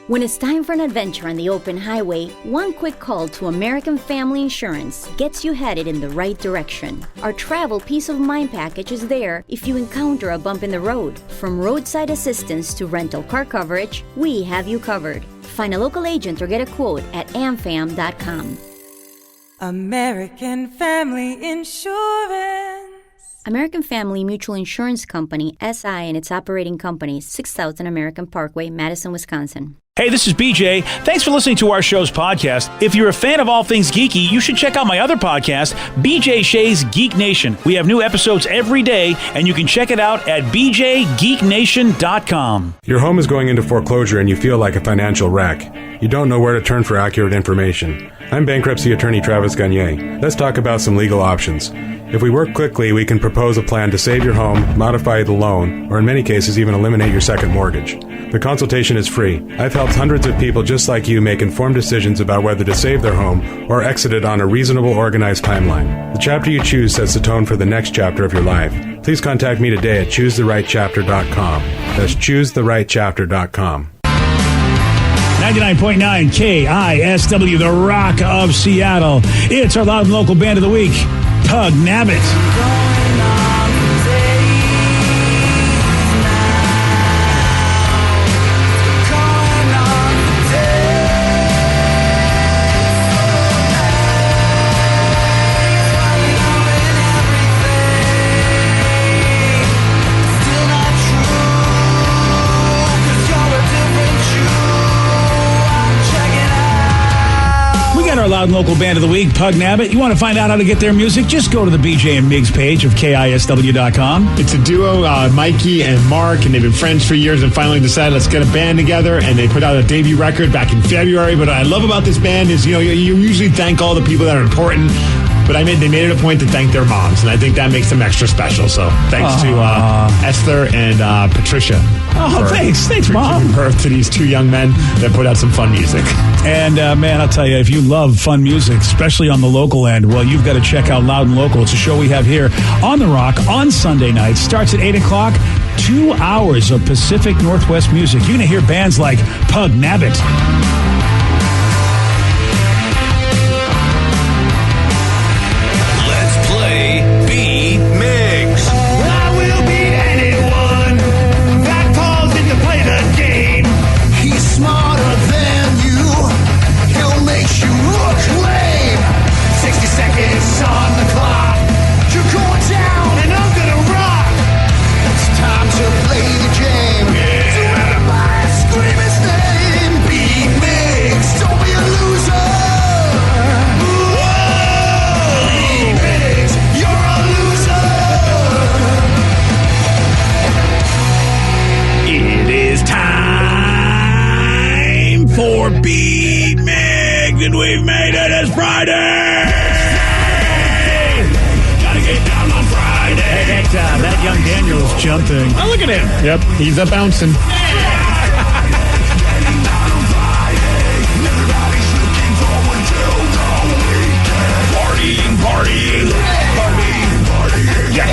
When it's time for an adventure on the open highway, one quick call to American Family Insurance gets you headed in the right direction. Our travel peace of mind package is there if you encounter a bump in the road. From roadside assistance to rental car coverage, we have you covered. Find a local agent or get a quote at amfam.com. American Family Insurance. American Family Mutual Insurance Company, SI, and its operating companies, 6000 American Parkway, Madison, Wisconsin. Hey, this is BJ. Thanks for listening to our show's podcast. If you're a fan of all things geeky, you should check out my other podcast, BJ Shea's Geek Nation. We have new episodes every day, and you can check it out at bjgeeknation.com. Your home is going into foreclosure and you feel like a financial wreck. You don't know where to turn for accurate information. I'm bankruptcy attorney Travis Gagne. Let's talk about some legal options. If we work quickly, we can propose a plan to save your home, modify the loan, or in many cases even eliminate your second mortgage. The consultation is free. I've helped hundreds of people just like you make informed decisions about whether to save their home or exit it on a reasonable, organized timeline. The chapter you choose sets the tone for the next chapter of your life. Please contact me today at choosetherightchapter.com. That's choosetherightchapter.com. 99.9 KISW, the Rock of Seattle. It's our loud and local band of the week, Pug Nabbit. Loud and local band of the week, Pug Nabbit. You want to find out how to get their music? Just go to the BJ and Migs page of KISW.com. It's a duo, Mikey and Mark, and they've been friends for years and finally decided let's get a band together, and they put out a debut record back in February. But what I love about this band is, you usually thank all the people that are important, but they made it a point to thank their moms, and I think that makes them extra special. So thanks to Esther and Patricia. Oh, thanks, Mom. Giving birth to these two young men that put out some fun music. And, man, I'll tell you, if you love fun music, especially on the local end, well, you've got to check out Loud and Local. It's a show we have here on The Rock on Sunday nights. Starts at 8 o'clock, 2 hours of Pacific Northwest music. You're going to hear bands like Pug Nabbit. Jumping. Oh, look at him. Yep, he's a bouncing. Partying. Yes.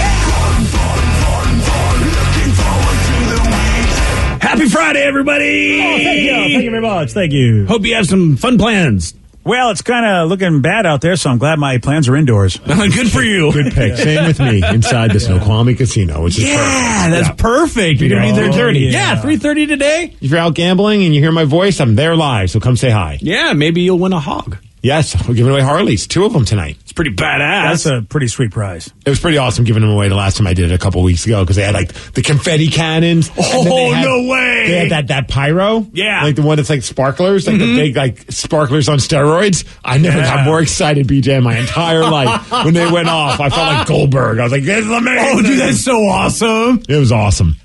Happy Friday, everybody. Oh, thank you. Thank you very much. Thank you. Hope you have some fun plans. Well, it's kind of looking bad out there, so I'm glad my plans are indoors. Good for you. Good pick. Same with me. Inside the Snoqualmie Casino, which is perfect. That's perfect. You're going to be there 3:30. Yeah, 3:30 today. If you're out gambling and you hear my voice, I'm there live, so come say hi. Yeah, maybe you'll win a hog. Yes, we're giving away Harleys, 2 of them tonight. It's pretty badass. That's a pretty sweet prize. It was pretty awesome giving them away the last time I did it a couple weeks ago because they had like the confetti cannons. Oh, no way. They had that pyro. Yeah. Like the one that's like sparklers, like the big like sparklers on steroids. I never got more excited, BJ, in my entire life. When they went off, I felt like Goldberg. I was like, this is amazing. Oh, dude, that's so awesome. It was awesome.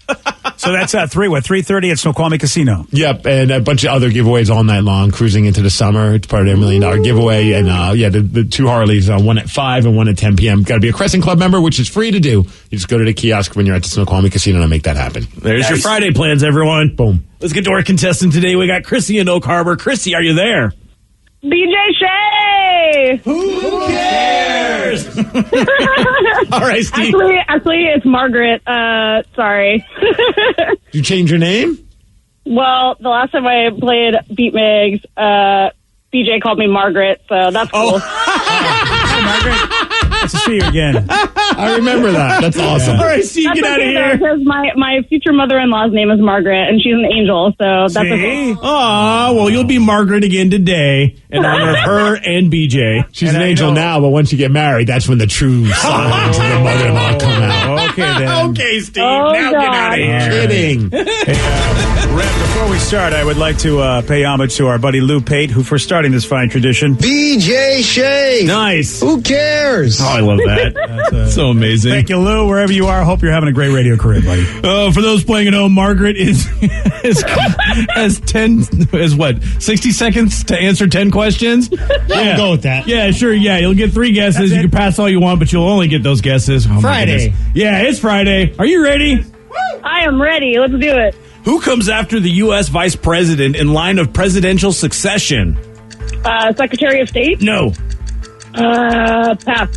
So that's 3:30 at Snoqualmie Casino. Yep, and a bunch of other giveaways all night long, cruising into the summer. It's part of their $1 million giveaway. And the 2 Harleys, one at 5 and one at 10 p.m. Got to be a Crescent Club member, which is free to do. You just go to the kiosk when you're at the Snoqualmie Casino and make that happen. There's your Friday plans, everyone. Boom. Let's get to our contestant today. We got Chrissy in Oak Harbor. Chrissy, are you there? BJ Shea! Who cares? All right, Steve. Actually, it's Margaret. Sorry. Did you change your name? Well, the last time I played Beat Migs, BJ called me Margaret, so that's cool. Hi, Margaret. Nice to see you again. I remember that. That's awesome. All right, see you. Get out of here. Because my future mother-in-law's name is Margaret, and she's an angel, so that's okay. Aw, well, you'll be Margaret again today in honor of her and BJ. She's an angel now, but once you get married, that's when the true signs of the mother-in-law come out. Okay, then. Okay, Steve. Oh, now God. get out of here. Kidding. Red, before we start, I would like to pay homage to our buddy Lou Pate, who for starting this fine tradition. BJ Shea. Nice. Who cares? Oh, I love that. So amazing. Thank you, Lou. Wherever you are, hope you're having a great radio career, buddy. For those playing at home, Margaret has 60 seconds to answer 10 questions? I'll go with that. Yeah, sure. Yeah, you'll get 3 guesses. You can pass all you want, but you'll only get those guesses. Oh, Friday. Yeah, it's Friday. Are you ready? I am ready. Let's do it. Who comes after the U.S. Vice President in line of presidential succession? Secretary of State? No. Pass.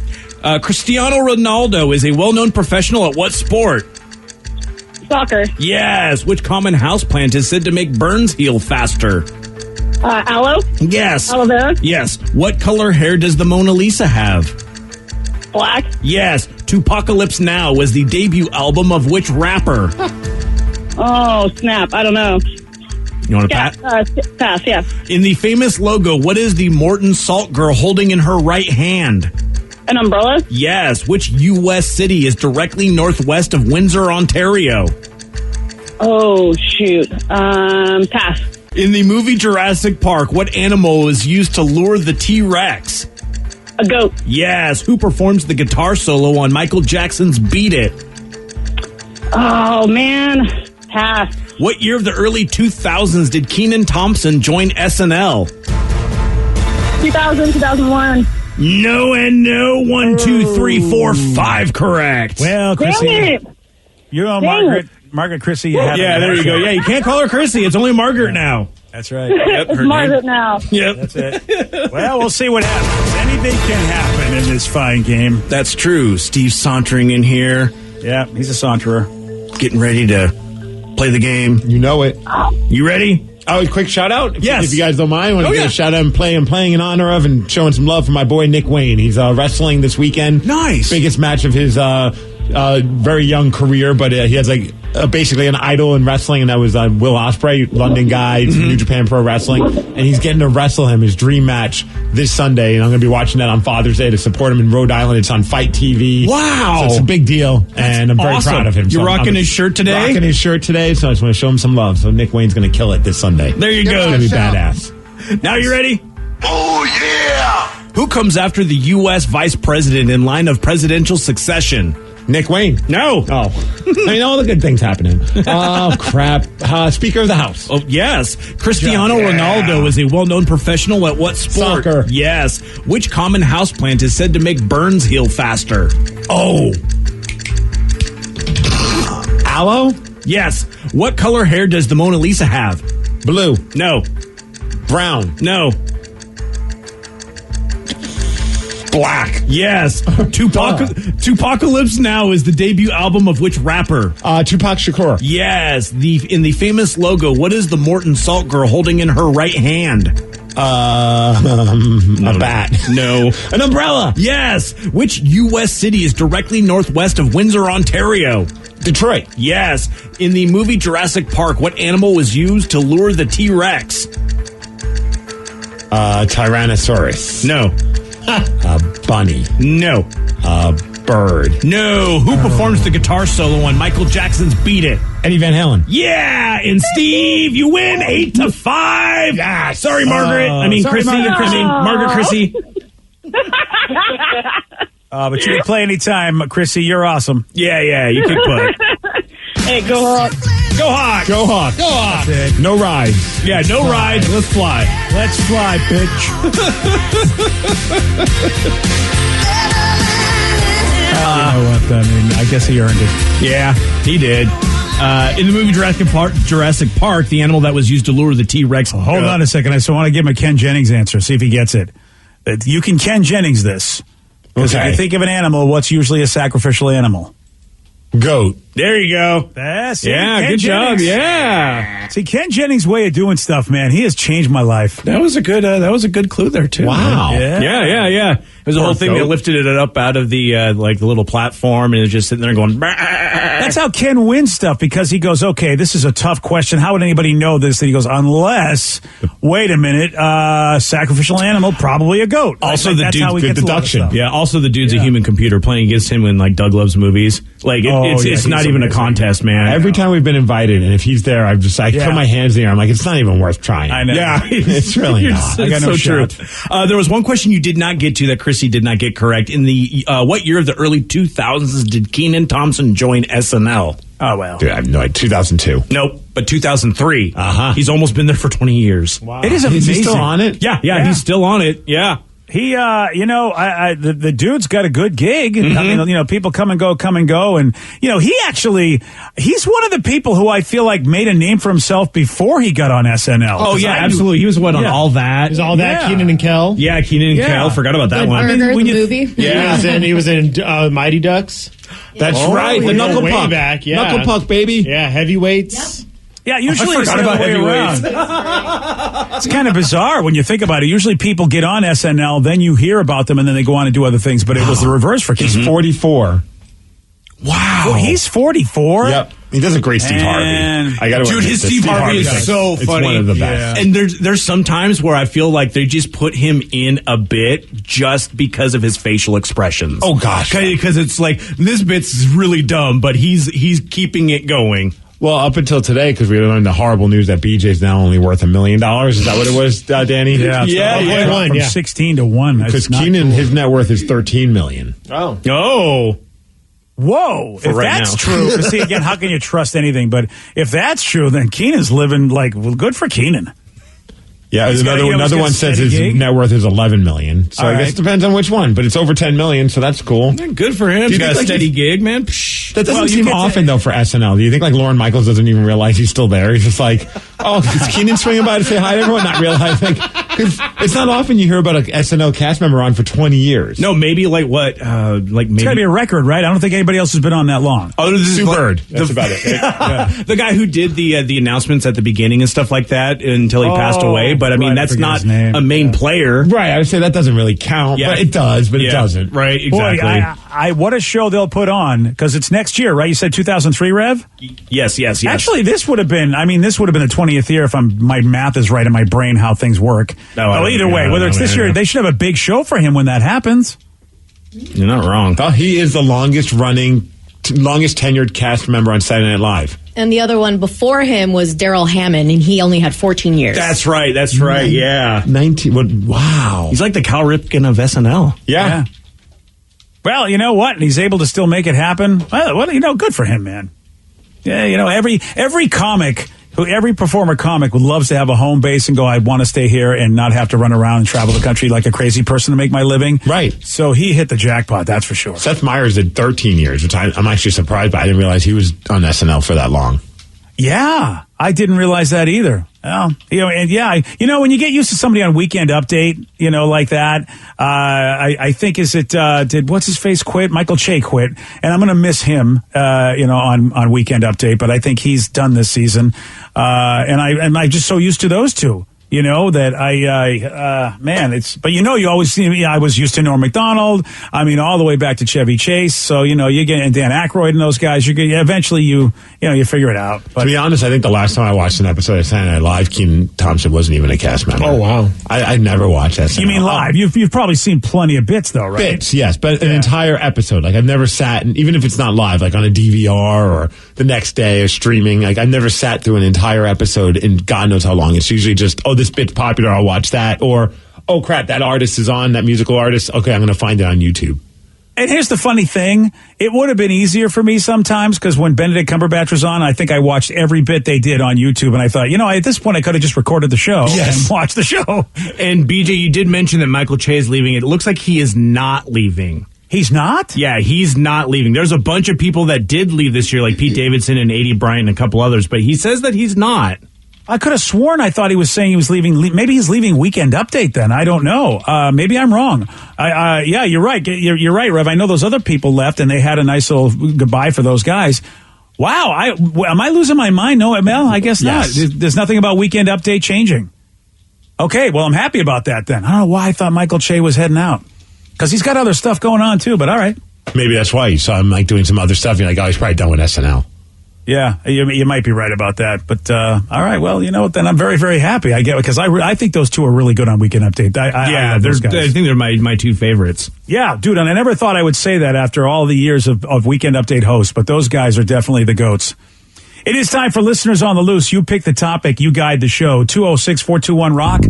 Cristiano Ronaldo is a well-known professional at what sport? Soccer. Yes. Which common houseplant is said to make burns heal faster? Aloe? Yes. Aloe vera? Yes. What color hair does the Mona Lisa have? Black? Yes. Tupacalypse Now was the debut album of which rapper? Oh, snap. I don't know. You want to Yeah, pass, yeah. In the famous logo, what is the Morton Salt Girl holding in her right hand? An umbrella? Yes. Which U.S. city is directly northwest of Windsor, Ontario? Oh, shoot. Pass. In the movie Jurassic Park, what animal is used to lure the T-Rex? A goat. Yes. Who performs the guitar solo on Michael Jackson's Beat It? Oh, man. Pass. What year of the early 2000s did Kenan Thompson join SNL? 2000, 2001. No and no. 1, 2, 3, 4, 5 correct. Well, Chrissy, Dang it. you're on Dang Margaret. Margaret Chrissy. You have Yeah, there you go. Yeah, you can't call her Chrissy. It's only Margaret now. That's right. Yep, It's her Margaret name. now. Yep. That's it. Well, we'll see what happens. Anything can happen in this fine game. That's true. Steve sauntering in here, Yeah, he's a saunterer. getting ready to play the game. You know it. You ready? Oh, a quick shout out. Yes. If you guys don't mind, I want to give a shout out and playing in honor of and showing some love for my boy Nick Wayne. He's wrestling this weekend. Nice. Biggest match of his very young career, but he has basically an idol in wrestling, and that was Will Ospreay, London guy, from New Japan Pro Wrestling, and he's getting to wrestle him, his dream match, this Sunday, and I'm going to be watching that on Father's Day to support him in Rhode Island. It's on Fight TV. Wow. So it's a big deal, and I'm very awesome. proud of him. You're So rocking his shirt today? Rocking his shirt today, so I just want to show him some love. So Nick Wayne's going to kill it this Sunday. There you It's go. going to be badass. Now you ready? Oh, yeah. Who comes after the U.S. Vice President in line of presidential succession? Nick Wayne. No. Oh. I mean, all the good things happening. Oh, crap. Speaker of the House. Oh, yes. Cristiano Ronaldo is a well-known professional at what sport? Soccer. Yes. Which common houseplant is said to make burns heal faster? Oh. Aloe? Yes. What color hair does the Mona Lisa have? Blue. No. Brown. No. Black. Yes. Tupacalypse Now is the debut album of which rapper? Tupac Shakur. Yes. In the famous logo, what is the Morton Salt Girl holding in her right hand? A bat. No. An umbrella. Yes. Which U.S. city is directly northwest of Windsor, Ontario? Detroit. Yes. In the movie Jurassic Park, what animal was used to lure the T-Rex? Tyrannosaurus. No. A bunny. No. A bird. No. Who performs the guitar solo on Michael Jackson's Beat It? Eddie Van Halen. Yeah. And Steve, you win 8-5. Yes. Sorry, Margaret. Sorry, Chrissy. Margaret Chrissy. But you can play anytime, Chrissy. You're awesome. Yeah. You can put. Hey, go Hawks. Go Hawks. Go Hawks. Go Hawks. That's it. No rides. Yeah, no rides. Let's fly. Let's fly, bitch. You know what? I mean, I guess he earned it. Yeah, he did. In the movie Jurassic Park, the animal that was used to lure the T-Rex. Hold on a second. I still want to give him a Ken Jennings answer. See if he gets it. You can Ken Jennings this. Because if Okay. you think of an animal, what's usually a sacrificial animal? Goat. There you go. That's Yeah, Ken good job. Jennings. Yeah. See, Ken Jennings' way of doing stuff, man, he has changed my life. That was a good clue there too. Wow. man. Yeah. It was a whole thing that lifted it up out of the the little platform, and it was just sitting there going. Bah. That's how Ken wins stuff, because he goes, okay, this is a tough question. How would anybody know this? And he goes, unless, wait a minute, sacrificial animal, probably a goat. Also, the that's dude's how he good gets a lot of deduction. stuff. Yeah. Also, the dude's a human computer playing against him in like Doug Loves Movies. Like it's he's not even amazing. a contest, man. Every time we've been invited, and if he's there, I put my hands in the air. I'm like, it's not even worth trying. I know. Yeah, it's really not. I got It's no so true. shot. There was one question you did not get to that Chrissy did not get correct. In the what year of the early 2000s did Kenan Thompson join SNL? Oh, well. Dude, I have no idea. 2002. Nope, but 2003. Uh-huh. He's almost been there for 20 years. Wow. It is Is amazing. he still on it? Yeah, he's still on it. Yeah. He, the dude's got a good gig. I mean, people come and go. And, he's one of the people who I feel like made a name for himself before he got on SNL. Oh, yeah, absolutely. He was on All That. Is all that Yeah. Kenan and Kel? Yeah, Kenan and Kel. Forgot about that Good one. Burger, when the you- movie. Yeah, he was in Mighty Ducks. That's right. The yeah. knuckle Way puck. back, yeah. Knuckle puck, baby. Yeah, heavyweights. Yeah, usually it's forgot the about other way heavyweights. around. It's kind of bizarre when you think about it. Usually people get on SNL, then you hear about them, and then they go on and do other things. But it was the reverse for He's Kenan. 44. Wow. Oh, he's 44? Yep. He does a great Steve Man. Harvey. I gotta Dude, admit, his the Steve Harvey is thing. so It's funny. one of the best. And there's some times where I feel like they just put him in a bit just because of his facial expressions. Oh, gosh. Because it's like, this bit's really dumb, but he's keeping it going. Well, up until today, because we learned the horrible news that BJ's now only worth $1 million. Is that what it was, Danny? Yeah, yeah. From 16 to 1. Because Kenan, his net worth is $13 million. Oh. Oh. Whoa. If right that's now. true, see, again, how can you trust anything? But if that's true, then Keenan's living good for Kenan. Yeah, He's got- another he's got one a says steady his gig. net worth is $11 million. So All I guess right. it depends on which one, but it's over $10 million, so that's cool. Good for him. Do you He's got a think, like, steady gig, man. Psh. That doesn't Well, you seem get to- often, though, for SNL. Do you think, like, Lorne Michaels doesn't even realize he's still there? He's just like, oh, is Kenan swinging by to say hi to everyone? Not realizing. Because it's not often you hear about an SNL cast member on for 20 years. No, maybe like what? Like maybe. It's got to be a record, right? I don't think anybody else has been on that long. Oh, this is Sue like- Bird. That's about it. The guy who did the announcements at the beginning and stuff like that until he passed away. But I mean, right, I that's forget not his name. a main player. Right, I would say that doesn't really count, Yeah. but it does, but it Yeah, doesn't. Right, exactly. Boy, I what a show they'll put on, because it's next year, right? You said 2003, Rev? Yes. Actually, this would have been the 20th year if my math is right in my brain how things work. No, I well, don't- either way, I don't whether it's know, this man. year, they should have a big show for him when that happens. you're not wrong. Oh, he is the longest tenured cast member on Saturday Night Live. And the other one before him was Daryl Hammond, and he only had 14 years. That's right. Yeah. 19. Wow. He's like the Cal Ripken of SNL. Yeah. Well, you know what? He's able to still make it happen. Well, good for him, man. Yeah, every comic, every performer comic loves to have a home base and go, I want to stay here and not have to run around and travel the country like a crazy person to make my living. Right. So he hit the jackpot, that's for sure. Seth Meyers did 13 years, which I'm actually surprised by. I didn't realize he was on SNL for that long. Yeah, I didn't realize that either. Well, when you get used to somebody on Weekend Update, like that, I think did what's his face quit? Michael Che quit, and I'm going to miss him, on Weekend Update. But I think he's done this season, and I'm just so used to those two. That but you always see me. I was used to Norm Macdonald. I mean, all the way back to Chevy Chase. So, you get and Dan Aykroyd and those guys, eventually you figure it out. But To be honest, I think the last time I watched an episode of Saturday Night Live, Kenan Thompson wasn't even a cast member. Oh, wow. I never watched that. you mean live? You've probably seen plenty of bits though, right? Bits, yes, but an entire episode. Like I've never sat, and even if it's not live, like on a DVR or the next day or streaming, like I've never sat through an entire episode in God knows how long. It's usually just, this bit's popular, I'll watch that, or oh crap, that artist is on, that musical artist. Okay, I'm going to find it on YouTube. And here's the funny thing. It would have been easier for me sometimes because when Benedict Cumberbatch was on, I think I watched every bit they did on YouTube. And I thought, at this point, I could have just recorded the show and watched the show. And BJ, you did mention that Michael Che is leaving. It looks like he is not leaving. He's not? Yeah, he's not leaving. There's a bunch of people that did leave this year, like Pete Davidson and A.D. Bryant and a couple others, but he says that he's not. I could have sworn I thought he was saying he was leaving. Maybe he's leaving Weekend Update then. I don't know. Maybe I'm wrong. Yeah, you're right. You're right, Rev. I know those other people left and they had a nice little goodbye for those guys. Wow. Am I losing my mind? No, Mel, I guess Yes. not. There's nothing about Weekend Update changing. Okay, well, I'm happy about that then. I don't know why I thought Michael Che was heading out. Because he's got other stuff going on, too, but all right. Maybe that's why you saw him like doing some other stuff. You're like, oh, he's probably done with SNL. Yeah, you might be right about that. But all right, well, you know what? Then I'm very, very happy. I get it because I think those two are really good on Weekend Update. I love those guys. I think they're my two favorites. Yeah, dude, and I never thought I would say that after all the years of Weekend Update hosts, but those guys are definitely the GOATs. It is time for Listeners on the Loose. You pick the topic, you guide the show. 206-421-ROCK.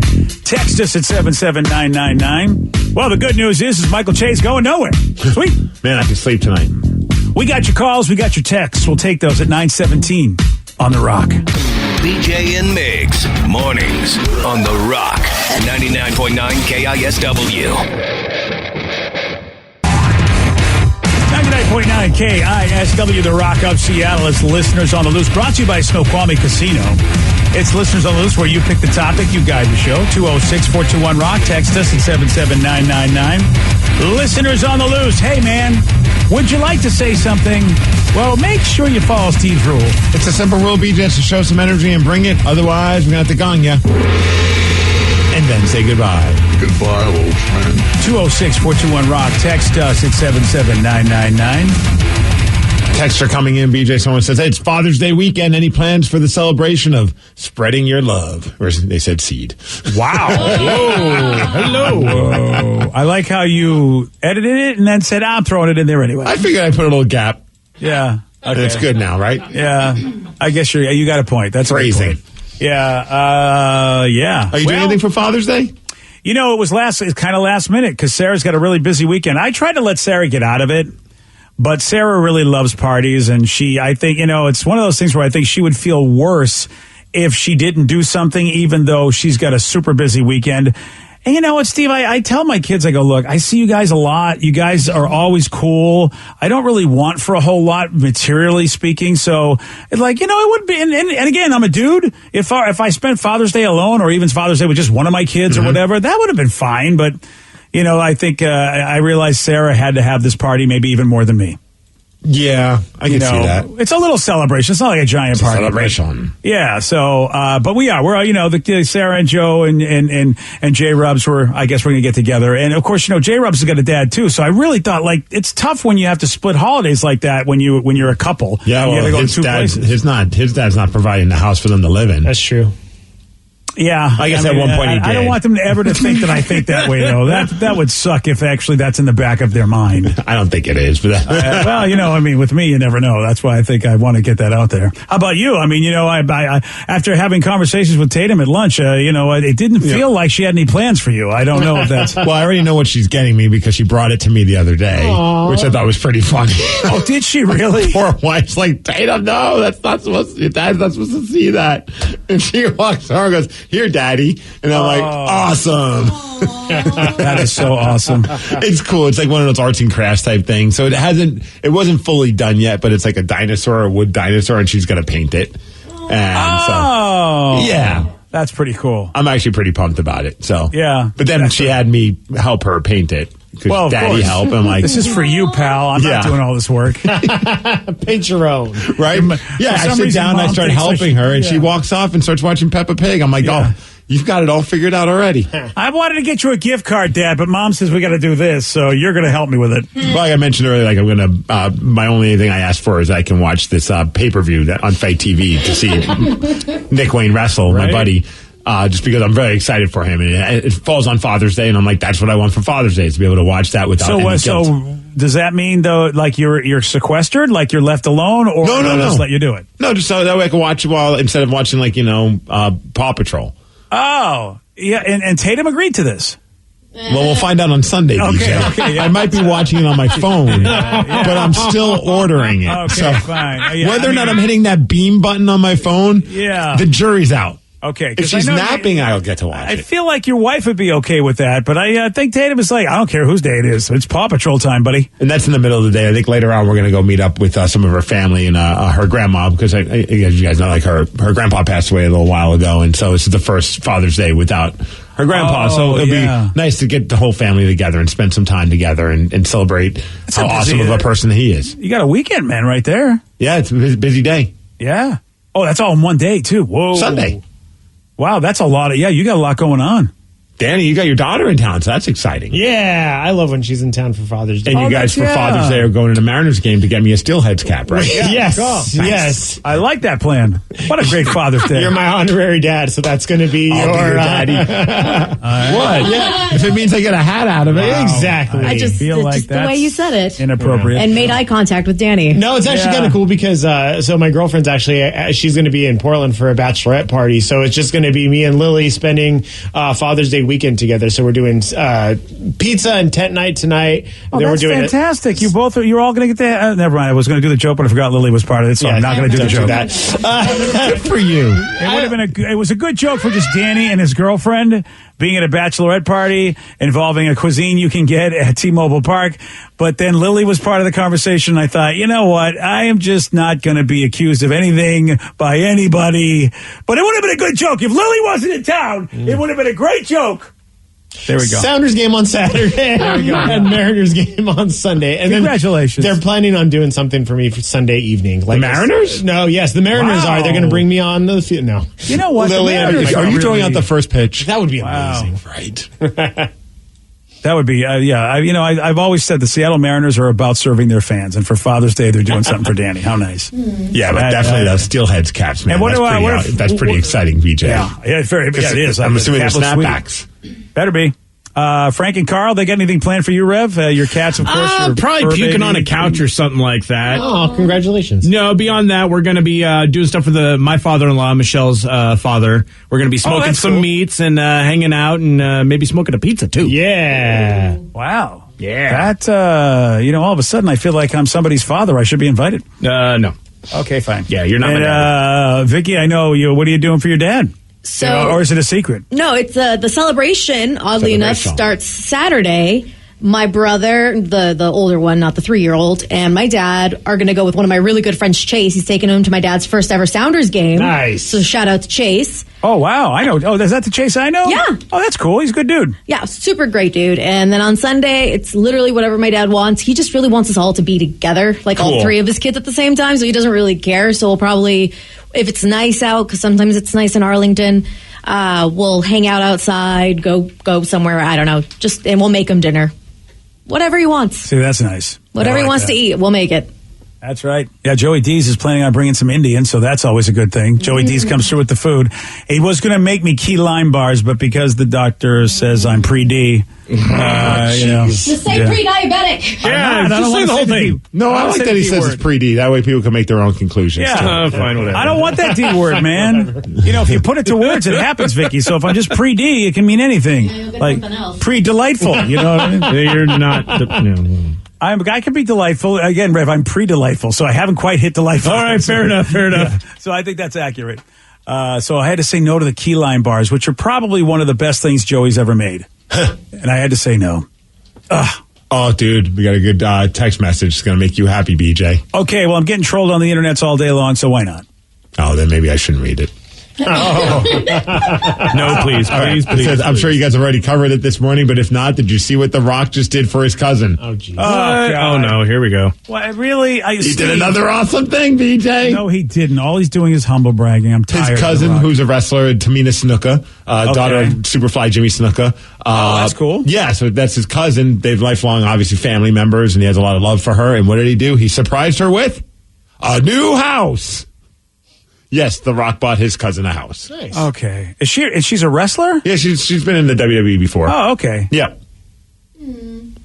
Text us at 77999. Well, the good news is Michael Che's going nowhere. Sweet. Man, I can sleep tonight. We got your calls, we got your texts. We'll take those at 917 on The Rock. BJ and Migs, mornings on The Rock, 99.9 KISW. 99.9 KISW, The Rock of Seattle. It's Listeners on the Loose, brought to you by Snoqualmie Casino. It's Listeners on the Loose, where you pick the topic, you guide the show. 206-421-ROCK. Text us at 77999. Listeners on the Loose. Hey, man, would you like to say something? Well, make sure you follow Steve's rule. It's a simple rule, BJ, to show some energy and bring it. Otherwise, we're going to have to gong ya. And then say goodbye. Goodbye, old friend. 206-421-ROCK. Text us at 77999. Texts are coming in, BJ. Someone says, hey, it's Father's Day weekend. Any plans for the celebration of spreading your love? Or they said seed. Wow. Whoa. Hello. Whoa. I like how you edited it and then said, I'm throwing it in there anyway. I figured I'd put a little gap. Yeah. Okay. And it's good now, right? Yeah. I guess you got a point. That's phrasing. Yeah. Yeah. Are you doing anything for Father's Day? You know, it's kind of last minute because Sarah's got a really busy weekend. I tried to let Sarah get out of it, but Sarah really loves parties, and I think, it's one of those things where I think she would feel worse if she didn't do something, even though she's got a super busy weekend. And you know what, Steve, I tell my kids, I go, look, I see you guys a lot. You guys are always cool. I don't really want for a whole lot, materially speaking. So it's like, it would be, and again, I'm a dude. If I spent Father's Day alone, or even Father's Day with just one of my kids or whatever, that would have been fine. But, I think I realized Sarah had to have this party maybe even more than me. Yeah, I can see that. It's a little celebration. It's not like a giant party. Celebration. Yeah. So, but we're the Sarah and Joe and J Rubs I guess we're going to get together. And of course, J Rubs has got a dad too. So I really thought it's tough when you have to split holidays like that when you're a couple. Yeah. Well, you his dad's not providing the house for them to live in. That's true. Yeah, I guess at one point he did. I don't want them ever to think that I think that way, though. That would suck if actually that's in the back of their mind. I don't think it is, but with me, you never know. That's why I think I want to get that out there. How about you? I after having conversations with Tatum at lunch, it didn't feel like she had any plans for you. I don't know if that's. Well, I already know what she's getting me because she brought it to me the other day, which I thought was pretty funny. Oh, did she really? Poor wife's like, Tatum, no, that's not supposed to. Your dad's not supposed to see that. And she walks over and goes, here, Daddy. And I'm like, awesome. That is so awesome. It's cool. It's like one of those arts and crafts type things. So it wasn't fully done yet, but it's like a dinosaur, a wood dinosaur, and she's going to paint it. And so, yeah. That's pretty cool. I'm actually pretty pumped about it. So, yeah. But then she had me help her paint it. Well, Daddy help. I'm like, this is for you, pal. I'm not doing all this work. Paint your own. Right? Yeah, I sit down, I start helping her, and she walks off and starts watching Peppa Pig. I'm like, oh, you've got it all figured out already. I wanted to get you a gift card, Dad, but Mom says we got to do this, so you're going to help me with it. Well, like I mentioned earlier, I'm going to, my only thing I asked for is I can watch this pay-per-view on Fight TV to see Nick Wayne wrestle, my buddy. Just because I'm very excited for him, and it falls on Father's Day, and I'm like, that's what I want for Father's Day, is to be able to watch that without any guilt. So does that mean though, like you're sequestered, like you're left alone, or no, just let you do it? No, just so that way I can watch it instead of watching Paw Patrol. Oh, yeah, and Tatum agreed to this. Well, we'll find out on Sunday, DJ. Okay, yeah. I might be watching it on my phone, but I'm still ordering it. Okay, so fine. Whether or not I'm hitting that beam button on my phone, the jury's out. Okay. If she's napping, I'll get to watch it. I feel like your wife would be okay with that, but I think Tatum is like, I don't care whose day it is. It's Paw Patrol time, buddy. And that's in the middle of the day. I think later on we're going to go meet up with some of her family and her grandma, because as you guys know, like her grandpa passed away a little while ago, and so this is the first Father's Day without her grandpa. So it'll be nice to get the whole family together and spend some time together and celebrate how awesome of a person he is. You got a weekend, man, right there. Yeah, it's a busy day. Yeah. Oh, that's all in one day, too. Whoa. Sunday. Wow, that's a lot. You got a lot going on. Danny, you got your daughter in town, so that's exciting. Yeah, I love when she's in town for Father's Day. And you guys for Father's Day are going to the Mariners game to get me a Steelheads cap, right? Yes, Nice. yes. I like that plan. What a great Father's Day. You're my honorary dad, so that's going to be your daddy. What? Yeah. If it means I get a hat out of it. Wow. Exactly. I just, feel it's like just the that's way you said it. Inappropriate. And made eye contact with Danny. No, it's actually kind of cool because so my girlfriend's actually she's going to be in Portland for a bachelorette party, so it's just going to be me and Lily spending Father's Day weekend together. So we're doing pizza and tent night tonight. Oh, then that's we're doing fantastic! You're all going to get that. Never mind. I was going to do the joke, but I forgot Lily was part of it, so I'm not going to do the joke. Good for you. It was a good joke for just Danny and his girlfriend being at a bachelorette party involving a cuisine you can get at T-Mobile Park. But then Lily was part of the conversation. I thought, you know what? I am just not going to be accused of anything by anybody. But it would have been a good joke. If Lily wasn't in town, it would have been a great joke. There we go. Sounders game on Saturday and Mariners game on Sunday. And congratulations. Then they're planning on doing something for me for Sunday evening. Like the Mariners? No, yes, the Mariners are. They're going to bring me on the field. No. You know what? Lily, are you throwing out the first pitch? That would be amazing. Right. That would be, I've always said the Seattle Mariners are about serving their fans, and for Father's Day, they're doing something for Danny. How nice. Yeah, but definitely those Steelheads caps, man. And That's pretty exciting, BJ. Yeah, it is. I'm assuming they're snapbacks. Better be. Frank and Carl, they got anything planned for you, Rev? Your cats, of course. Probably puking on a couch or something like that. Oh, congratulations. No, beyond that, we're going to be doing stuff for my father-in-law, Michelle's father. We're going to be smoking some meats and hanging out and maybe smoking a pizza, too. Yeah. Wow. Yeah. That, all of a sudden, I feel like I'm somebody's father. I should be invited. No. Okay, fine. Yeah, you're not my dad. Vicky, I know you. What are you doing for your dad? So, or is it a secret? No, it's the celebration, oddly enough, starts Saturday. My brother, the older one, not the 3-year-old, and my dad are going to go with one of my really good friends, Chase. He's taking him to my dad's first ever Sounders game. Nice. So shout out to Chase. Oh, wow. I know. Oh, is that the Chase I know? Yeah. Oh, that's cool. He's a good dude. Yeah, super great dude. And then on Sunday, it's literally whatever my dad wants. He just really wants us all to be together, like all 3 of his kids at the same time, so he doesn't really care. So we'll probably, if it's nice out, because sometimes it's nice in Arlington, we'll hang out outside, go somewhere, I don't know, and we'll make him dinner. Whatever he wants. See, that's nice. Whatever he wants to eat, we'll make it. That's right. Yeah, Joey D's is planning on bringing some Indian, so that's always a good thing. Joey D's comes through with the food. He was going to make me key lime bars, but because the doctor says I'm pre-D, Just say pre-diabetic. Yeah, just say the whole thing. No, I like that he says it's pre-D. That way people can make their own conclusions. Yeah, fine, whatever. I don't want that D word, man. If you put it to words, it happens, Vicky. So if I'm just pre-D, it can mean anything. Like pre-delightful, you know what I mean? You're not... I can be delightful. Again, Rev, I'm pre-delightful, so I haven't quite hit delightful. All right, fair enough. Yeah. So I think that's accurate. So I had to say no to the key lime bars, which are probably one of the best things Joey's ever made. And I had to say no. Ugh. Oh, dude, we got a good text message. It's going to make you happy, BJ. Okay, well, I'm getting trolled on the internets all day long, so why not? Oh, then maybe I shouldn't read it. No, please. It says, I'm sure you guys have already covered it this morning, but if not, did you see what The Rock just did for his cousin? Oh, geez. Oh, no, here we go. Well, really? He did another awesome thing, BJ. No, he didn't. All he's doing is humble bragging. I'm tired. His cousin, who's a wrestler, Tamina Snuka, daughter of Superfly Jimmy Snuka. That's cool. Yeah, so that's his cousin. They've lifelong, obviously, family members, and he has a lot of love for her. And what did he do? He surprised her with a new house. Yes, The Rock bought his cousin a house. Nice. Okay. She's a wrestler? Yeah, she's been in the WWE before. Oh, okay. Yeah.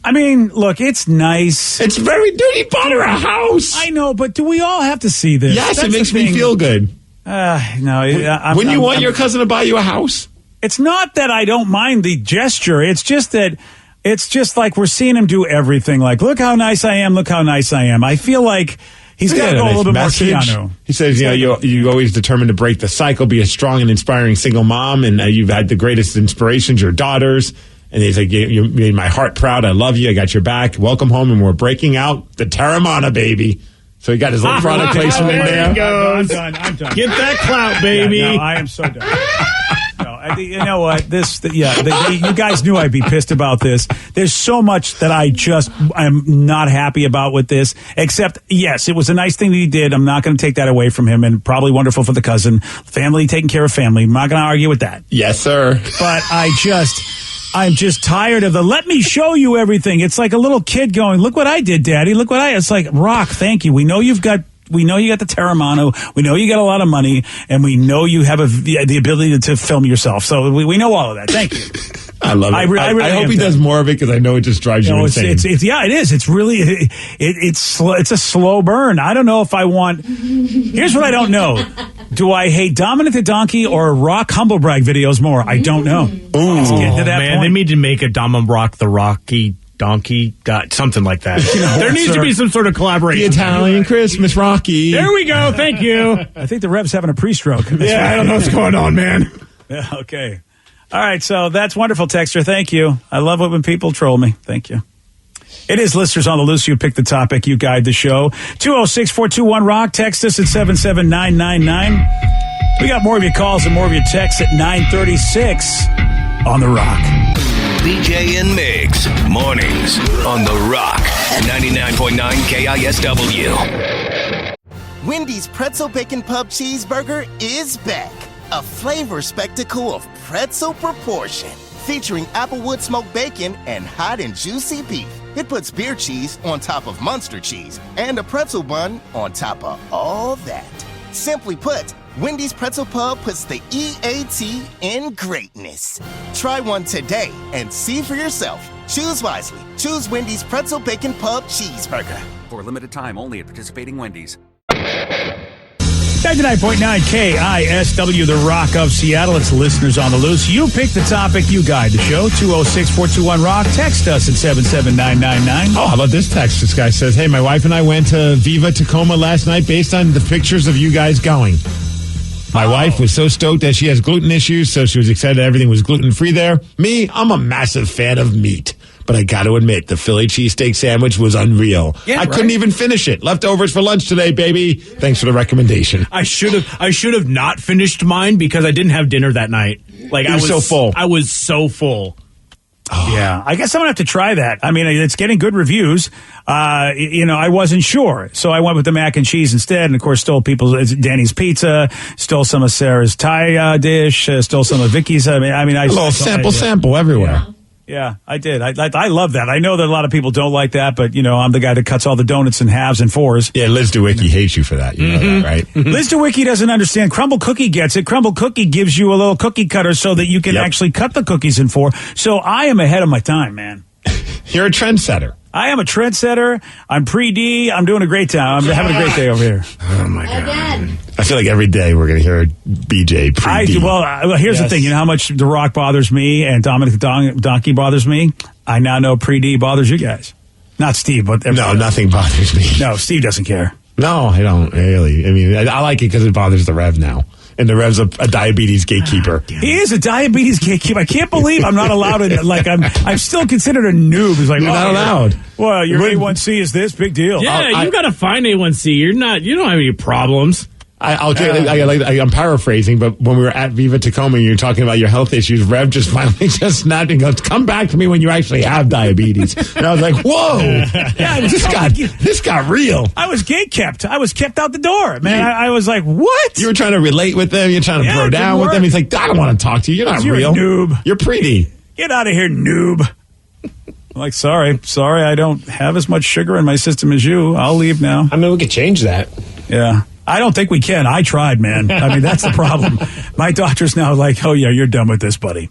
I mean, look, it's nice. It's very dude. He bought her a house. I know, but do we all have to see this? Yes, it makes me feel good. No. Wouldn't you want your cousin to buy you a house? It's not that I don't mind the gesture. It's just that it's just like we're seeing him do everything. Like, look how nice I am. Look how nice I am. I feel like he's got to go a little bit more Keanu. He says, you always determined to break the cycle, be a strong and inspiring single mom, and you've had the greatest inspirations, your daughters. And he's like, you made my heart proud. I love you. I got your back. Welcome home. And we're breaking out the Terramana, baby. So he got his little product placement in there. There he goes. I'm done. Get that clout, baby. Yeah, no, I am so done. No, You know what? You guys knew I'd be pissed about this. There's so much that I'm not happy about with this, except, yes, it was a nice thing that he did. I'm not going to take that away from him, and probably wonderful for the cousin. Family taking care of family. I'm not going to argue with that. Yes, sir. But I'm just tired of let me show you everything. It's like a little kid going, look what I did, Daddy. Look what it's like, Rock, thank you. We know you got the Terramano. We know you got a lot of money, and we know you have the ability to film yourself. So we know all of that. Thank you. I love it. I hope he does more of it because I know it just drives you insane. It is. It's really it's a slow burn. I don't know if I want. Here's what I don't know. Do I hate Dominic the Donkey or Rock Humblebrag videos more? I don't know. Ooh, it's getting to that point. They need to make a Dom Rock the Rocky Donkey, something like that. There needs to be some sort of collaboration. The Italian Christmas Rocky. There we go. Thank you. I think the Rev's having a pre-stroke. I don't know what's going on, man. Yeah, okay. All right, so that's wonderful, Texter. Thank you. I love it when people troll me. Thank you. It is Listeners on the Loose. You pick the topic. You guide the show. 206-421-ROCK. Text us at 77999. We got more of your calls and more of your texts at 936 on The Rock. BJ and Migs, mornings on The Rock, 99.9 KISW. Wendy's Pretzel Bacon Pub Cheeseburger is back. A flavor spectacle of pretzel proportion. Featuring applewood smoked bacon and hot and juicy beef. It puts beer cheese on top of Munster cheese and a pretzel bun on top of all that. Simply put, Wendy's Pretzel Pub puts the EAT in greatness. Try one today and see for yourself. Choose wisely. Choose Wendy's Pretzel Bacon Pub Cheeseburger. For a limited time only at participating Wendy's. 99.9 KISW, The Rock of Seattle. It's Listeners on the Loose. You pick the topic, you guide the show. 206-421-ROCK. Text us at 77999. Oh, how about this text? This guy says, hey, my wife and I went to Viva Tacoma last night based on the pictures of you guys going. My wife was so stoked that she has gluten issues, so she was excited everything was gluten-free there. Me, I'm a massive fan of meat. But I got to admit, the Philly cheesesteak sandwich was unreal. Yeah, I couldn't even finish it. Leftovers for lunch today, baby. Thanks for the recommendation. I should have not finished mine because I didn't have dinner that night. Like I was so full. I was so full. Oh. Yeah, I guess I'm gonna have to try that. I mean, it's getting good reviews. I wasn't sure, so I went with the mac and cheese instead. And of course, stole Danny's pizza, stole some of Sarah's Thai dish, stole some of Vicky's. I a little sample everywhere. Yeah. Yeah, I did. I love that. I know that a lot of people don't like that, but, I'm the guy that cuts all the donuts in halves and fours. Yeah, Liz DeWicki hates you for that. You know that, right? Liz DeWicki doesn't understand. Crumble Cookie gets it. Crumble Cookie gives you a little cookie cutter so that you can actually cut the cookies in four. So I am ahead of my time, man. You're a trendsetter. I am a trendsetter. I'm pre-D. I'm doing a great time. I'm having a great day over here. Oh, my God. Again. I feel like every day we're going to hear BJ pre-D. Well, here's the thing. You know how much The Rock bothers me and Dominic Donkey bothers me? I now know pre-D bothers you guys. Not Steve, but... No, nothing bothers me. No, Steve doesn't care. No, I don't really. I mean, I like it because it bothers the Rev now. And the Rev's a diabetes gatekeeper. He is a diabetes gatekeeper. I can't believe I'm not allowed to, I'm still considered a noob. He's like, you're not allowed. Well, your A1C is this, big deal. Yeah, you got to find A1C. You don't have any problems. I'm paraphrasing, but when we were at Viva Tacoma and you were talking about your health issues, Rev just finally just snapped and goes, come back to me when you actually have diabetes. And I was like, whoa. Yeah, this got real. I was gate kept. I was kept out the door, man. I was like, what? You were trying to relate with them. You're trying to bro down with them. He's like, I don't want to talk to you. You're not real. You're a noob. You're pretty. Get out of here, noob. I'm like, sorry, I don't have as much sugar in my system as you. I'll leave now. I mean, we could change that. Yeah. I don't think we can. I tried, man. I mean, that's the problem. My doctor's now like, oh, yeah, you're done with this, buddy.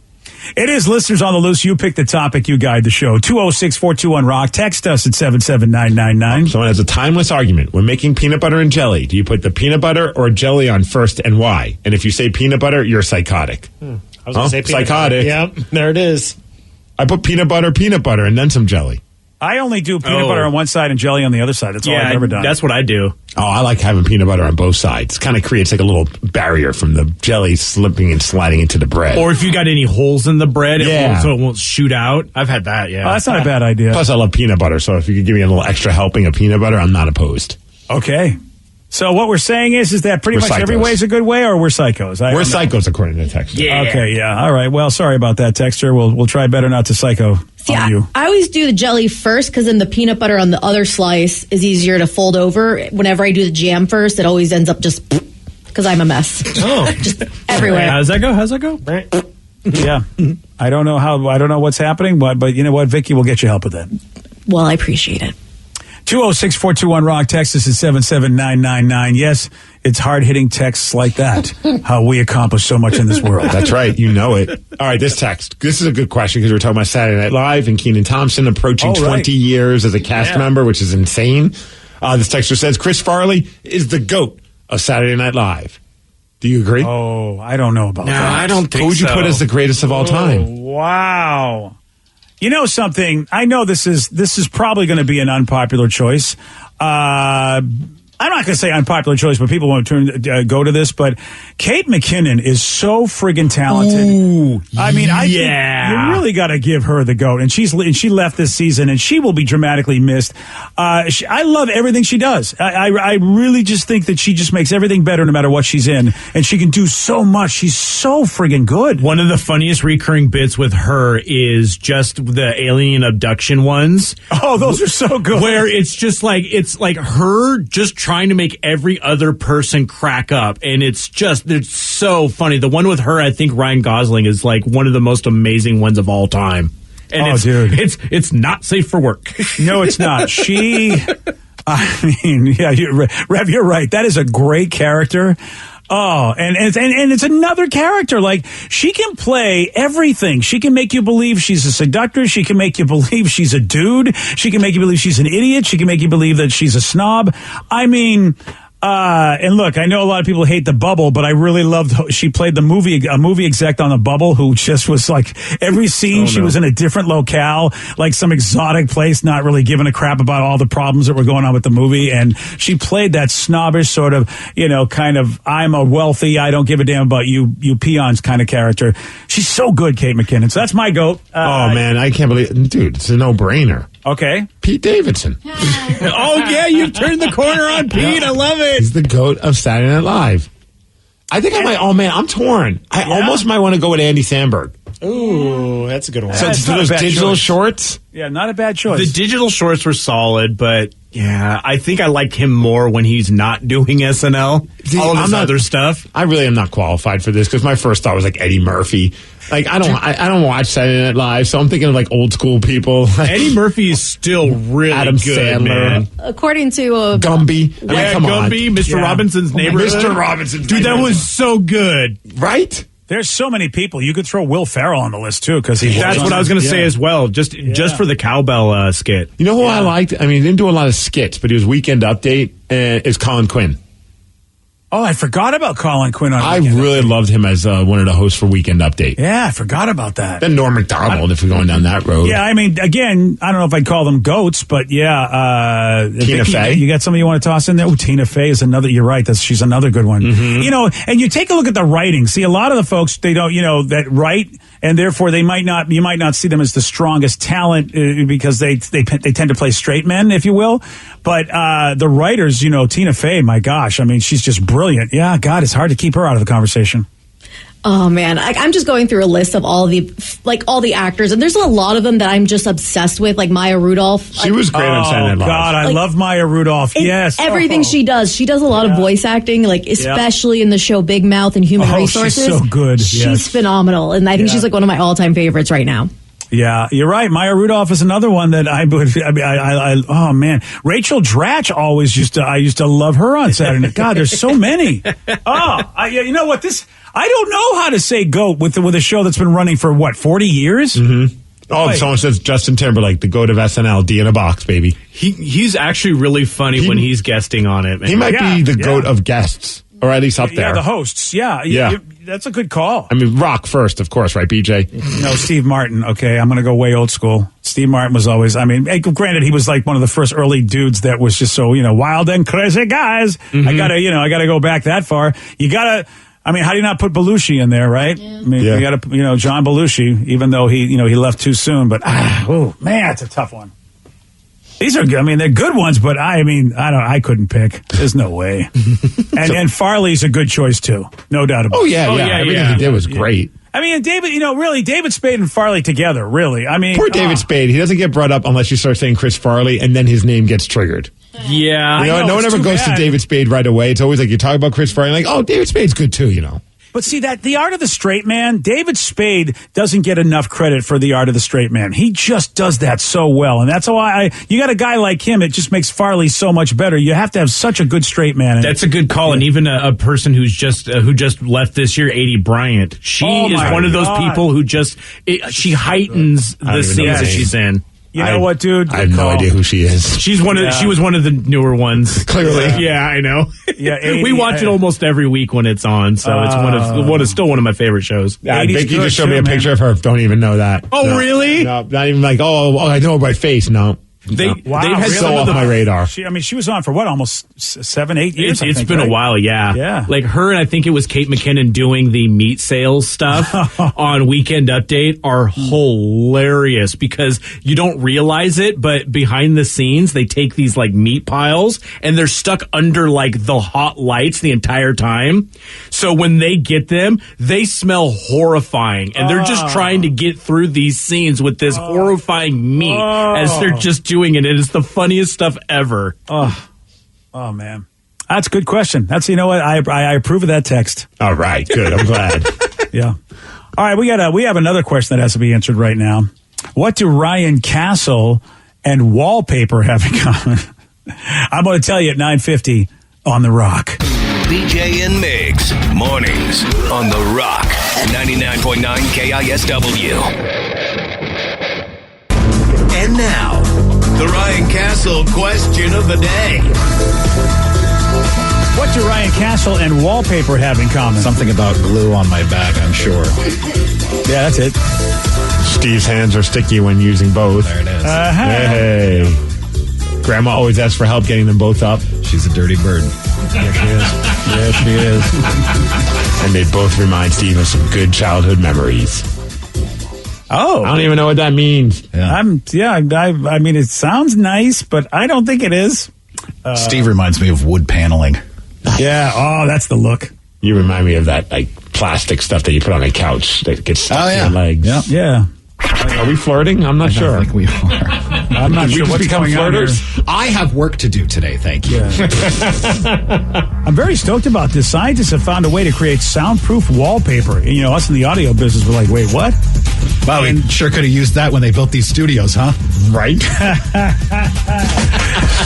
It is Listeners on the Loose. You pick the topic. You guide the show. 206-421-ROCK. Text us at 77999. Someone has a timeless argument. When making peanut butter and jelly, do you put the peanut butter or jelly on first and why? And if you say peanut butter, you're psychotic. I was going to say peanut psychotic. Butter. Yep, there it is. I put peanut butter, and then some jelly. I only do peanut butter on one side and jelly on the other side. That's all I've ever done. That's what I do. Oh, I like having peanut butter on both sides. Kind of creates like a little barrier from the jelly slipping and sliding into the bread. Or if you got any holes in the bread, so it won't shoot out. I've had that, yeah. Oh, that's not a bad idea. Plus, I love peanut butter, so if you could give me a little extra helping of peanut butter, I'm not opposed. Okay. So what we're saying is that pretty much every way is a good way, or we're psychos? We're psychos, according to the texter. Yeah. Okay, yeah. All right. Well, sorry about that, texter. We'll try better not to psycho on you. I always do the jelly first because then the peanut butter on the other slice is easier to fold over. Whenever I do the jam first, it always ends up just because I'm a mess. Oh, just everywhere. How's that go? Yeah. I don't know what's happening, but you know what? Vicky will get you help with that. Well, I appreciate it. 206-421-ROCK, Texas is 77999. Yes, it's hard-hitting texts like that. How we accomplish so much in this world. That's right. You know it. All right, this text. This is a good question because we're talking about Saturday Night Live and Kenan Thompson approaching 20 years as a cast member, which is insane. This texter says, Chris Farley is the GOAT of Saturday Night Live. Do you agree? Oh, I don't know about that. I don't think so. Who would you put as the greatest of all time? Wow. You know something? I know this is probably going to be an unpopular choice. I'm not going to say unpopular choice, but people won't go to this. But Kate McKinnon is so friggin' talented. Ooh, I mean, I think you really got to give her the GOAT. And she left this season, and she will be dramatically missed. I love everything she does. I really just think that she just makes everything better no matter what she's in, and she can do so much. She's so friggin' good. One of the funniest recurring bits with her is just the alien abduction ones. Oh, those are so good. Where it's like her just trying to make every other person crack up, and it's so funny. The one with her, I think Ryan Gosling is like one of the most amazing ones of all time. And it's not safe for work. No, it's not. I mean, yeah, Rev, you're right. That is a great character. Oh, and it's another character. Like, she can play everything. She can make you believe she's a seductress. She can make you believe she's a dude. She can make you believe she's an idiot. She can make you believe that she's a snob. I mean, and look, I know a lot of people hate The Bubble, but I really loved she played a movie exec on The Bubble who just was like, every scene she was in a different locale, like some exotic place, not really giving a crap about all the problems that were going on with the movie. And she played that snobbish sort of, kind of, I'm a wealthy, I don't give a damn about you peons kind of character. She's so good, Kate McKinnon. So that's my GOAT. Oh man, I can't believe, dude, it's a no-brainer. Okay. Pete Davidson. Oh, yeah, you've turned the corner on Pete. I love it. He's the GOAT of Saturday Night Live. I think I might, I'm torn. I almost might want to go with Andy Samberg. Ooh, that's a good one. So it's those digital shorts? Yeah, not a bad choice. The digital shorts were solid, but yeah, I think I like him more when he's not doing SNL. All of his other stuff. I really am not qualified for this because my first thought was like Eddie Murphy. Like, I don't watch Saturday Night Live, so I'm thinking of like old school people. Eddie Murphy is still really Adam good, Sandler, man. According to Gumby. Gumby, Mr. Robinson's Neighborhood. Mr. Robinson's Dude, that was so good. Right? There's so many people. You could throw Will Ferrell on the list, too, because that's what I was going to say as well, just for the cowbell skit. You know who I liked? I mean, he didn't do a lot of skits, but he was Weekend Update, is Colin Quinn. Oh, I forgot about Colin Quinn. I really loved him as one of the hosts for Weekend Update. Yeah, I forgot about that. Then Norm Macdonald, if we're going down that road. Yeah, I mean, again, I don't know if I'd call them goats, but yeah. Tina Fey. You got somebody you want to toss in there? Oh, Tina Fey is another, you're right, she's another good one. Mm-hmm. And you take a look at the writing. See, a lot of the folks, they don't, that write, and therefore you might not see them as the strongest talent because they tend to play straight men, if you will. But the writers, Tina Fey, my gosh, I mean, she's just brilliant. Yeah, God, it's hard to keep her out of the conversation. Oh man, I'm just going through a list of all the actors, and there's a lot of them that I'm just obsessed with, like Maya Rudolph. She was great on Saturday Night Live. God, I love Maya Rudolph. Yes, everything she does. She does a lot of voice acting, like especially in the show Big Mouth and Human Resources. She's so good. She's phenomenal, and I think she's like one of my all-time favorites right now. Yeah, you're right. Maya Rudolph is another one that oh man, Rachel Dratch I used to love her on Saturday Night. God, there's so many. You know what? I don't know how to say GOAT with a show that's been running for 40 years. Mm-hmm. Oh, someone says Justin Timberlake, the GOAT of SNL, D in a box, baby. He's actually really funny when he's guesting on it, man. He might be the GOAT of guests. Or at least up there. Yeah, the hosts. Yeah. That's a good call. I mean, rock first, of course, right, BJ? No, Steve Martin. Okay, I'm going to go way old school. Steve Martin was always, granted, he was like one of the first early dudes that was just so, wild and crazy guys. Mm-hmm. I gotta go back that far. How do you not put Belushi in there, right? Yeah. You got to, John Belushi, even though he left too soon. But, man, it's a tough one. These are good. I mean, they're good ones, but I couldn't pick. There's no way. And Farley's a good choice too, no doubt about it. Oh yeah. Everything he did was great. I mean, David, really, David Spade and Farley together, really. I mean, poor David Spade. He doesn't get brought up unless you start saying Chris Farley, and then his name gets triggered. Yeah, no one ever goes to David Spade right away. It's always like you talk about Chris Farley, like, oh, David Spade's good too, But see, that the art of the straight man, David Spade doesn't get enough credit for the art of the straight man. He just does that so well. And that's why you got a guy like him, it just makes Farley so much better. You have to have such a good straight man. That's a good call. And even a person who just left this year, Adie Bryant, she is one of those people who she heightens the scenes that she's in. You know what, dude? I have no idea who she is. She was one of the newer ones. Clearly. Yeah, I know. Yeah, we watch it almost every week when it's on, so it's still one of my favorite shows. Vicky just showed me a picture of her. Don't even know that. Oh, no. Really? No, not even like, I know her by face. No. They've had so off my radar. She was on for what, almost 7-8 years? It's been a while, yeah. Like her and I think it was Kate McKinnon doing the meat sales stuff on Weekend Update are hilarious because you don't realize it, but behind the scenes they take these like meat piles and they're stuck under like the hot lights the entire time. So when they get them, they smell horrifying, and they're just trying to get through these scenes with this horrifying meat as they're just doing it, and it's the funniest stuff ever. Oh man, that's a good question. That's what I approve of that text. All right, good. I'm glad. Yeah. All right, we have another question that has to be answered right now. What do Ryan Castle and wallpaper have in common? I'm going to tell you at 9:50 on The Rock. BJ and Migs, mornings on The Rock, 99.9 KISW. And now, the Ryan Castle question of the day. What do Ryan Castle and wallpaper have in common? Something about glue on my back, I'm sure. Yeah, that's it. Steve's hands are sticky when using both. There it is. Hey. Grandma always asks for help getting them both up. She's a dirty bird. Yeah, she is. Yeah, she is. And they both remind Steve of some good childhood memories. Oh, I don't even know what that means. Yeah. I mean, it sounds nice, but I don't think it is. Steve reminds me of wood paneling. Yeah. Oh, that's the look. You remind me of that like plastic stuff that you put on a couch that gets stuck to your legs. Yep. Yeah. Are we flirting? I'm not sure. I think we are. I'm not sure what's going on here. I have work to do today, thank you. Yeah. I'm very stoked about this. Scientists have found a way to create soundproof wallpaper. And, us in the audio business were like, wait, what? Wow, we sure could have used that when they built these studios, huh? Right?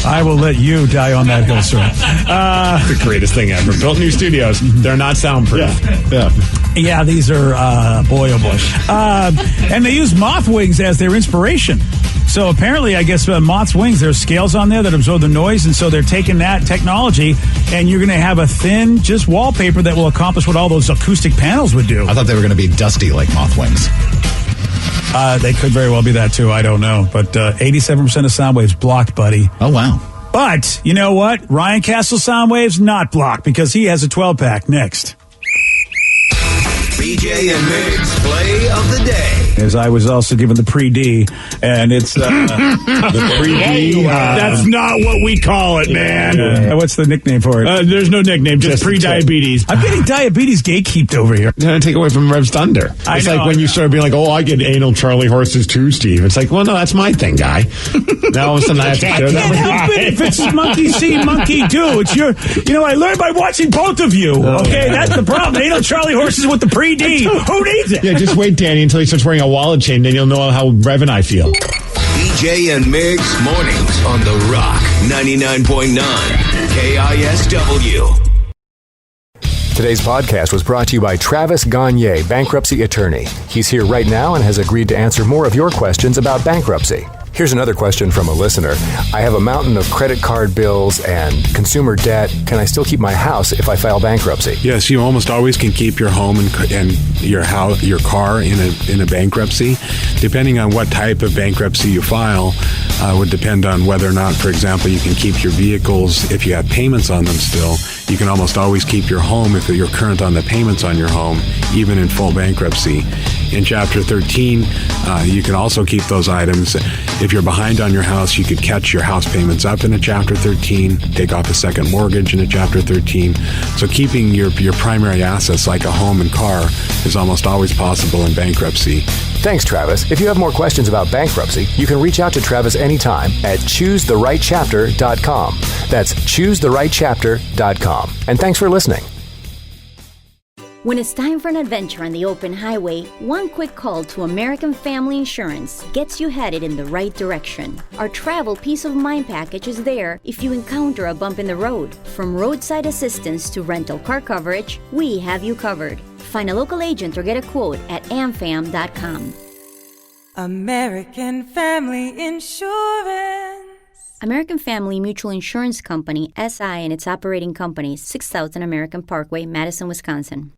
I will let you die on that hill, sir. The greatest thing ever. Built new studios. They're not soundproof. Yeah, these are, boy, oh boy. And they use moth wings as their inspiration. So apparently, I guess moth's wings, there's scales on there that absorb the noise, and so they're taking that technology, and you're going to have a thin, just wallpaper that will accomplish what all those acoustic panels would do. I thought they were going to be dusty like moth wings. They could very well be that, too. I don't know. But 87% of sound waves blocked, buddy. Oh, wow. But, you know what? Ryan Castle sound waves not blocked because he has a 12-pack next. BJ and Migs play of the day. As I was also given the pre-D, and it's the pre-D. That's not what we call it, man. What's the nickname for it? There's no nickname, just pre-diabetes. I'm getting diabetes gatekeeped over here. You're going to take away from Rev's thunder. It's like when you start being like, I get anal Charlie horses too, Steve. It's like, well, no, that's my thing, guy. Now all of a sudden I have to share that with you. I can't help it if it's monkey see, monkey do. It's your, I learned by watching both of you. Okay, that's the problem. Anal Charlie horses with the pre-D. Who needs it? Yeah, just wait, Danny, until he starts wearing a wallet chain, then you'll know how Rev and I feel. BJ and Migs mornings on The Rock 99.9 KISW. Today's podcast was brought to you by Travis Gagne, bankruptcy attorney. He's here right now and has agreed to answer more of your questions about bankruptcy. Here's another question from a listener. I have a mountain of credit card bills and consumer debt. Can I still keep my house if I file bankruptcy? Yes, you almost always can keep your home and your house, your car in a bankruptcy. Depending on what type of bankruptcy you file, would depend on whether or not, for example, you can keep your vehicles if you have payments on them still. You can almost always keep your home if you're current on the payments on your home, even in full bankruptcy. In Chapter 13, you can also keep those items. If you're behind on your house, you could catch your house payments up in a Chapter 13, take off a second mortgage in a Chapter 13. So keeping your primary assets like a home and car is almost always possible in bankruptcy. Thanks, Travis. If you have more questions about bankruptcy, you can reach out to Travis anytime at choosetherightchapter.com. That's choosetherightchapter.com. And thanks for listening. When it's time for an adventure on the open highway, one quick call to American Family Insurance gets you headed in the right direction. Our travel peace of mind package is there if you encounter a bump in the road. From roadside assistance to rental car coverage, we have you covered. Find a local agent or get a quote at amfam.com. American Family Insurance. American Family Mutual Insurance Company, SI, and its operating companies, 6000 American Parkway, Madison, Wisconsin.